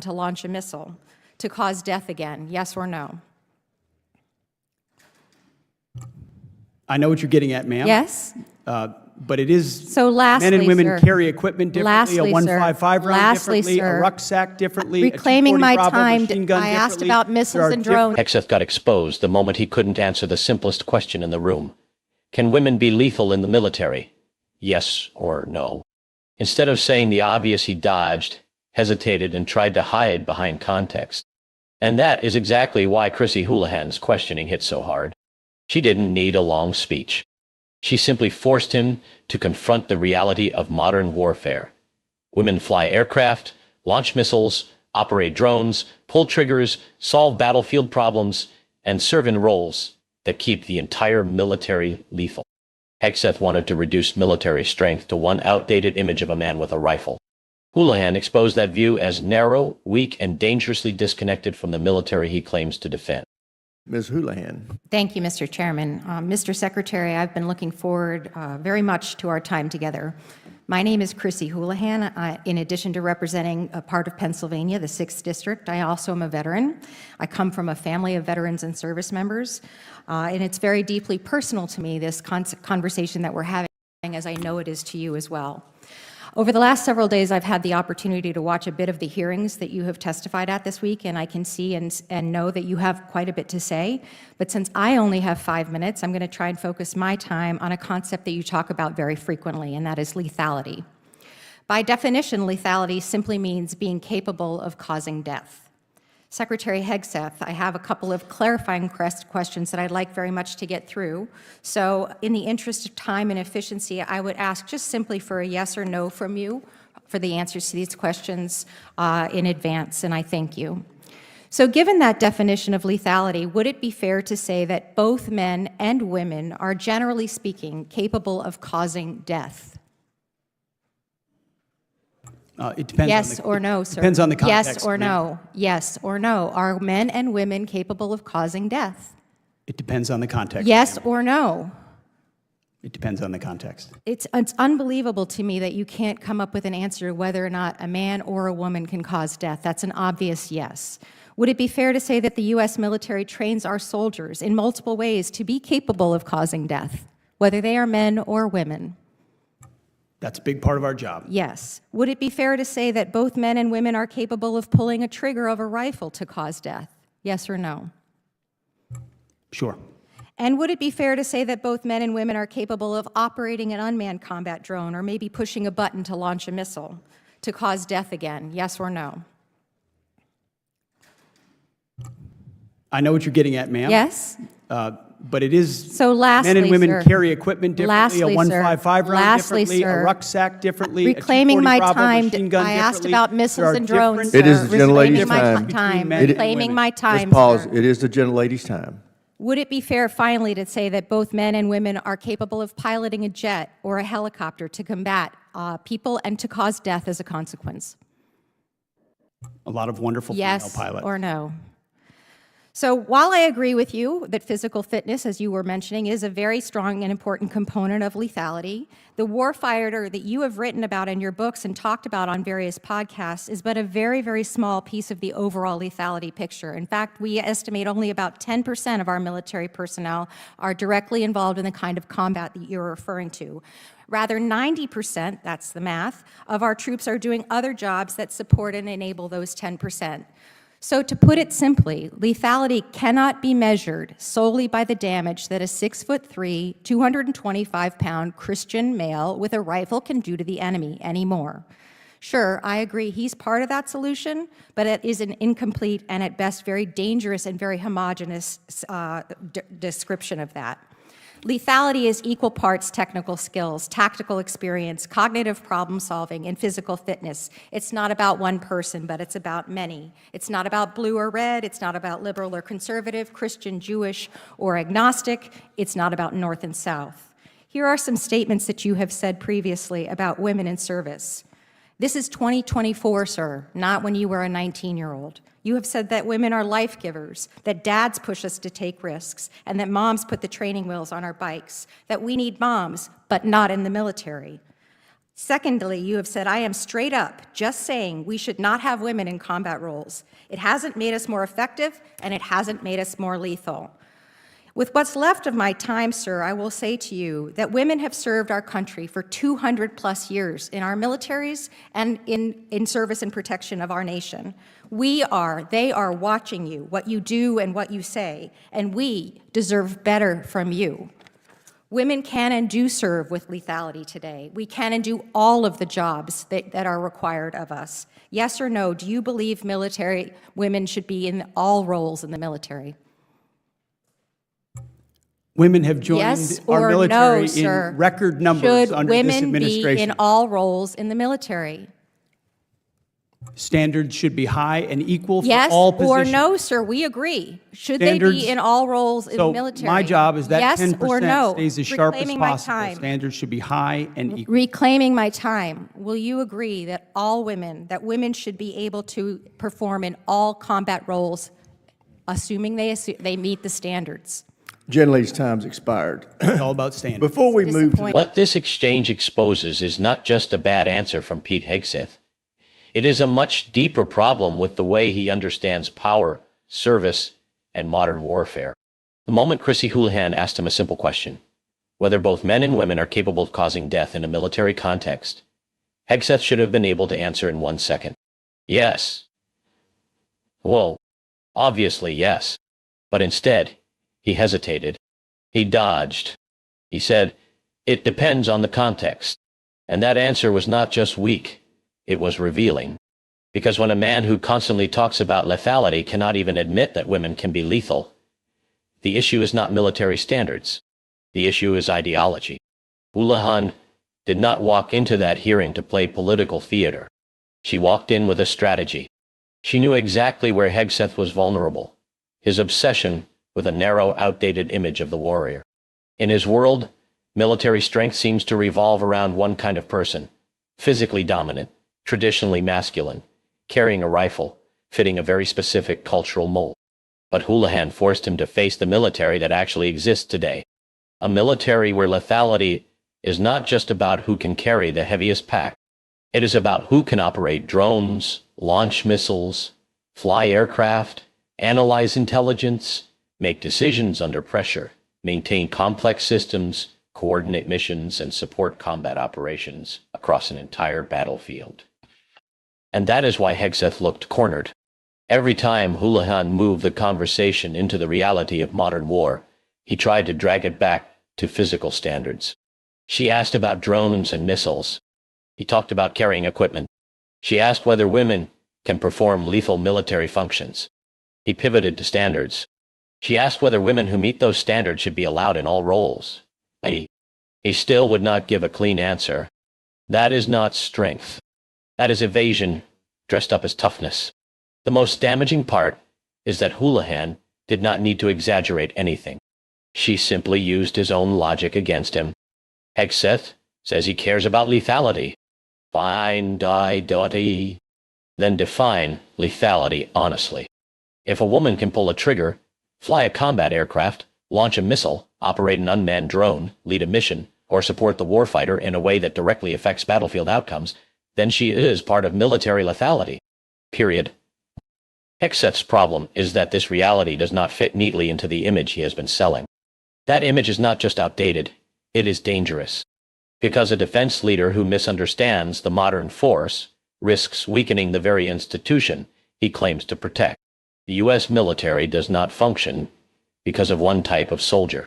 to launch a missile, to cause death again, yes or no? I know what you're getting at, ma'am. Yes? But it is So lastly, men and women sir, carry equipment differently, lastly, a 155 round lastly, differently, sir, a rucksack differently, reclaiming a 240 my Bravo time, machine gun I asked differently. about There missiles are and drones. Hegseth got exposed the moment he couldn't answer the simplest question in the room. Can women be lethal in the military? Yes or no? Instead of saying the obvious, he dodged, hesitated, and tried to hide behind context. And that is exactly why Chrissy Houlihan's questioning hit so hard. She didn't need a long speech. She simply forced him to confront the reality of modern warfare. Women fly aircraft, launch missiles, operate drones, pull triggers, solve battlefield problems, and serve in roles that keep the entire military lethal. Hegseth wanted to reduce military strength to one outdated image of a man with a rifle. Houlihan exposed that view as narrow, weak, and dangerously disconnected from the military he claims to defend. Ms. Houlihan. Thank you, Mr. Chairman. Mr. Secretary, I've been looking forward very much to our time together. My name is Chrissy Houlihan. In addition to representing a part of Pennsylvania, the 6th District, I also am a veteran. I come from a family of veterans and service members, and it's very deeply personal to me, this conversation that we're having, as I know it is to you as well. Over the last several days, I've had the opportunity to watch a bit of the hearings that you have testified at this week, and I can see and know that you have quite a bit to say. But since I only have 5 minutes, I'm going to try and focus my time on a concept that you talk about very frequently, and that is lethality. By definition, lethality simply means being capable of causing death. Secretary Hegseth, I have a couple of clarifying questions that I'd like very much to get through. So in the interest of time and efficiency, I would ask just simply for a yes or no from you for the answers to these questions in advance, and I thank you. So given that definition of lethality, would it be fair to say that both men and women are, generally speaking, capable of causing death? It depends yes on the, or no, sir. Depends on the context. Yes or no. Yes or no. Are men and women capable of causing death? It depends on the context. Yes or no. It depends on the context. It's unbelievable to me that you can't come up with an answer whether or not a man or a woman can cause death. That's an obvious yes. Would it be fair to say that the U.S. military trains our soldiers in multiple ways to be capable of causing death, whether they are men or women? That's a big part of our job. Yes. Would it be fair to say that both men and women are capable of pulling a trigger of a rifle to cause death? Yes or no? Sure. And would it be fair to say that both men and women are capable of operating an unmanned combat drone or maybe pushing a button to launch a missile to cause death again? Yes or no? I know what you're getting at, ma'am. Yes? But it is So lastly, men and women sir, carry equipment differently, lastly, a 155 round lastly, differently, sir, a rucksack differently, reclaiming a 240 my Bravo time, machine gun I asked differently. about missiles There are and drones, different- sir. It is the gentlelady's Reclaiming my time. time. Men and Reclaiming women. my time, Ms. Pauls, sir. it is the gentlelady's time. Would it be fair, finally, to say that both men and women are capable of piloting a jet or a helicopter to combat people and to cause death as a consequence? A lot of wonderful Yes female pilots. or no? So while I agree with you that physical fitness, as you were mentioning, is a very strong and important component of lethality, the warfighter that you have written about in your books and talked about on various podcasts is but a very, very small piece of the overall lethality picture. In fact, we estimate only about 10% of our military personnel are directly involved in the kind of combat that you're referring to. Rather, 90%, that's the math, of our troops are doing other jobs that support and enable those 10%. So to put it simply, lethality cannot be measured solely by the damage that a 6'3", 225-pound Christian male with a rifle can do to the enemy anymore. Sure, I agree he's part of that solution, but it is an incomplete and at best very dangerous and very homogeneous description of that. Lethality is equal parts technical skills, tactical experience, cognitive problem solving, and physical fitness. It's not about one person, but it's about many. It's not about blue or red. It's not about liberal or conservative, Christian, Jewish, or agnostic. It's not about North and South. Here are some statements that you have said previously about women in service. This is 2024, sir, not when you were a 19-year-old. You have said that women are life givers, that dads push us to take risks, and that moms put the training wheels on our bikes, that we need moms, but not in the military. Secondly, you have said, I am straight up just saying we should not have women in combat roles. It hasn't made us more effective, and it hasn't made us more lethal. With what's left of my time, sir, I will say to you that women have served our country for 200 plus years in our militaries and in service and protection of our nation. They are watching you, what you do and what you say, and we deserve better from you. Women can and do serve with lethality today. We can and do all of the jobs that are required of us. Yes or no, do you believe military women should be in all roles in the military? Women have joined Yes our or military no, sir? in record numbers Should under this women administration. be in all roles in the military? Standards should be high and equal for Yes all or positions. no, sir? We agree. Should they Standards- be in all roles in So the military? my job is that yes 10% or no? stays as sharp as Reclaiming my possible. time. Standards should be high and equal. Reclaiming my time. Will you agree that women should be able to perform in all combat roles, assuming they meet the standards? Gentlelady's time's expired. It's all about standards. Before we move to Disappointing. What this exchange exposes is not just a bad answer from Pete Hegseth. It is a much deeper problem with the way he understands power, service, and modern warfare. The moment Chrissy Houlihan asked him a simple question, whether both men and women are capable of causing death in a military context, Hegseth should have been able to answer in 1 second. Yes. Well, obviously yes. But instead, he hesitated. He dodged. He said, it depends on the context. And that answer was not just weak. It was revealing. Because when a man who constantly talks about lethality cannot even admit that women can be lethal, the issue is not military standards. The issue is ideology. Houlihan did not walk into that hearing to play political theater. She walked in with a strategy. She knew exactly where Hegseth was vulnerable, his obsession with a narrow, outdated image of the warrior. In his world, military strength seems to revolve around one kind of person, physically dominant, traditionally masculine, carrying a rifle, fitting a very specific cultural mold. But Houlihan forced him to face the military that actually exists today. A military where lethality is not just about who can carry the heaviest pack. It is about who can operate drones, launch missiles, fly aircraft, analyze intelligence, make decisions under pressure, maintain complex systems, coordinate missions, and support combat operations across an entire battlefield. And that is why Hegseth looked cornered. Every time Houlihan moved the conversation into the reality of modern war, he tried to drag it back to physical standards. She asked about drones and missiles. He talked about carrying equipment. She asked whether women can perform lethal military functions. He pivoted to standards. She asked whether women who meet those standards should be allowed in all roles. He still would not give a clean answer. That is not strength. That is evasion dressed up as toughness. The most damaging part is that Houlihan did not need to exaggerate anything. She simply used his own logic against him. Hegseth says he cares about lethality. Fine, die, then define lethality honestly. If a woman can pull a trigger, fly a combat aircraft, launch a missile, operate an unmanned drone, lead a mission, or support the warfighter in a way that directly affects battlefield outcomes, then she is part of military lethality. Period. Hegseth's problem is that this reality does not fit neatly into the image he has been selling. That image is not just outdated, it is dangerous. Because a defense leader who misunderstands the modern force risks weakening the very institution he claims to protect. The U.S. military does not function because of one type of soldier.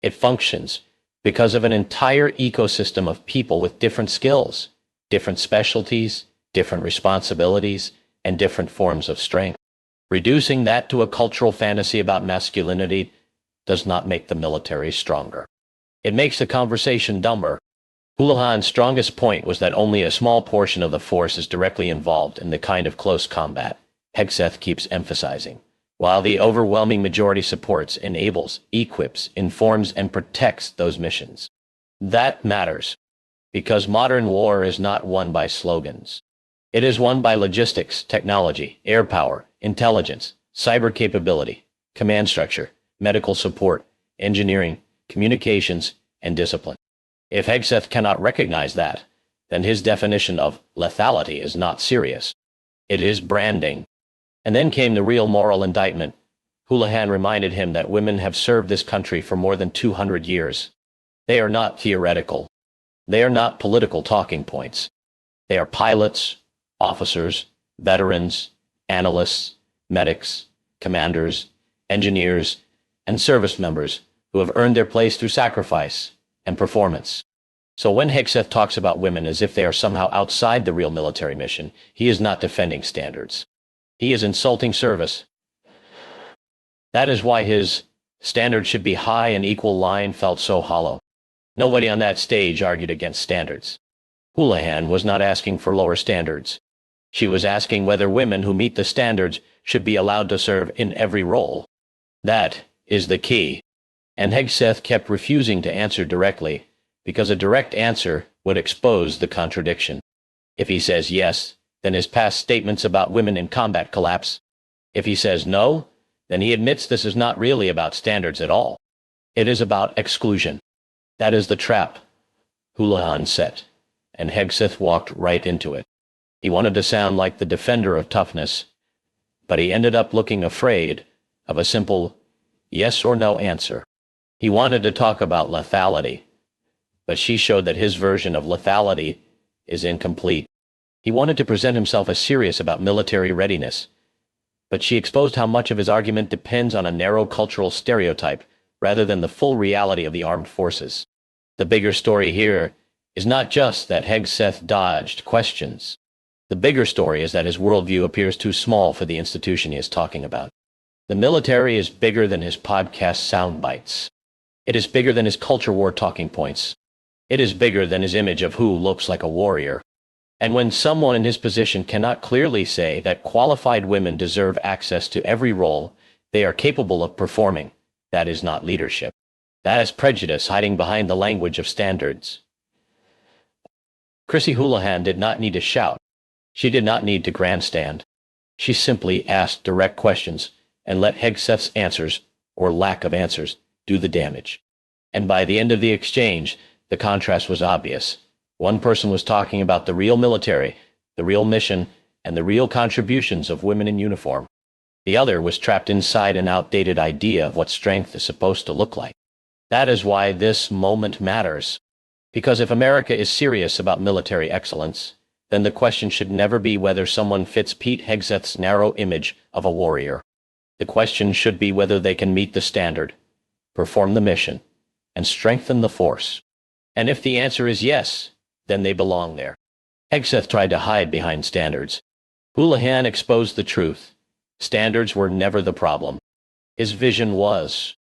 It functions because of an entire ecosystem of people with different skills, different specialties, different responsibilities, and different forms of strength. Reducing that to a cultural fantasy about masculinity does not make the military stronger. It makes the conversation dumber. Houlihan's strongest point was that only a small portion of the force is directly involved in the kind of close combat Hegseth keeps emphasizing, while the overwhelming majority supports, enables, equips, informs, and protects those missions. That matters, because modern war is not won by slogans. It is won by logistics, technology, air power, intelligence, cyber capability, command structure, medical support, engineering, communications, and discipline. If Hegseth cannot recognize that, then his definition of lethality is not serious. It is branding. And then came the real moral indictment. Houlihan reminded him that women have served this country for more than 200 years. They are not theoretical. They are not political talking points. They are pilots, officers, veterans, analysts, medics, commanders, engineers, and service members who have earned their place through sacrifice and performance. So when Hegseth talks about women as if they are somehow outside the real military mission, he is not defending standards. He is insulting service. That is why his standards should be high and equal line felt so hollow. Nobody on that stage argued against standards. Houlihan was not asking for lower standards. She was asking whether women who meet the standards should be allowed to serve in every role. That is the key. And Hegseth kept refusing to answer directly, because a direct answer would expose the contradiction. If he says yes, then his past statements about women in combat collapse. If he says no, then he admits this is not really about standards at all. It is about exclusion. That is the trap Houlihan set, and Hegseth walked right into it. He wanted to sound like the defender of toughness, but he ended up looking afraid of a simple yes or no answer. He wanted to talk about lethality, but she showed that his version of lethality is incomplete. He wanted to present himself as serious about military readiness, but she exposed how much of his argument depends on a narrow cultural stereotype rather than the full reality of the armed forces. The bigger story here is not just that Hegseth dodged questions. The bigger story is that his worldview appears too small for the institution he is talking about. The military is bigger than his podcast sound bites. It is bigger than his culture war talking points. It is bigger than his image of who looks like a warrior. And when someone in his position cannot clearly say that qualified women deserve access to every role they are capable of performing, that is not leadership. That is prejudice hiding behind the language of standards. Chrissy Houlihan did not need to shout. She did not need to grandstand. She simply asked direct questions and let Hegseth's answers, or lack of answers, do the damage. And by the end of the exchange, the contrast was obvious. One person was talking about the real military, the real mission, and the real contributions of women in uniform. The other was trapped inside an outdated idea of what strength is supposed to look like. That is why this moment matters. Because if America is serious about military excellence, then the question should never be whether someone fits Pete Hegseth's narrow image of a warrior. The question should be whether they can meet the standard, perform the mission, and strengthen the force. And if the answer is yes, then they belong there. Hegseth tried to hide behind standards. Houlihan exposed the truth. Standards were never the problem. His vision was.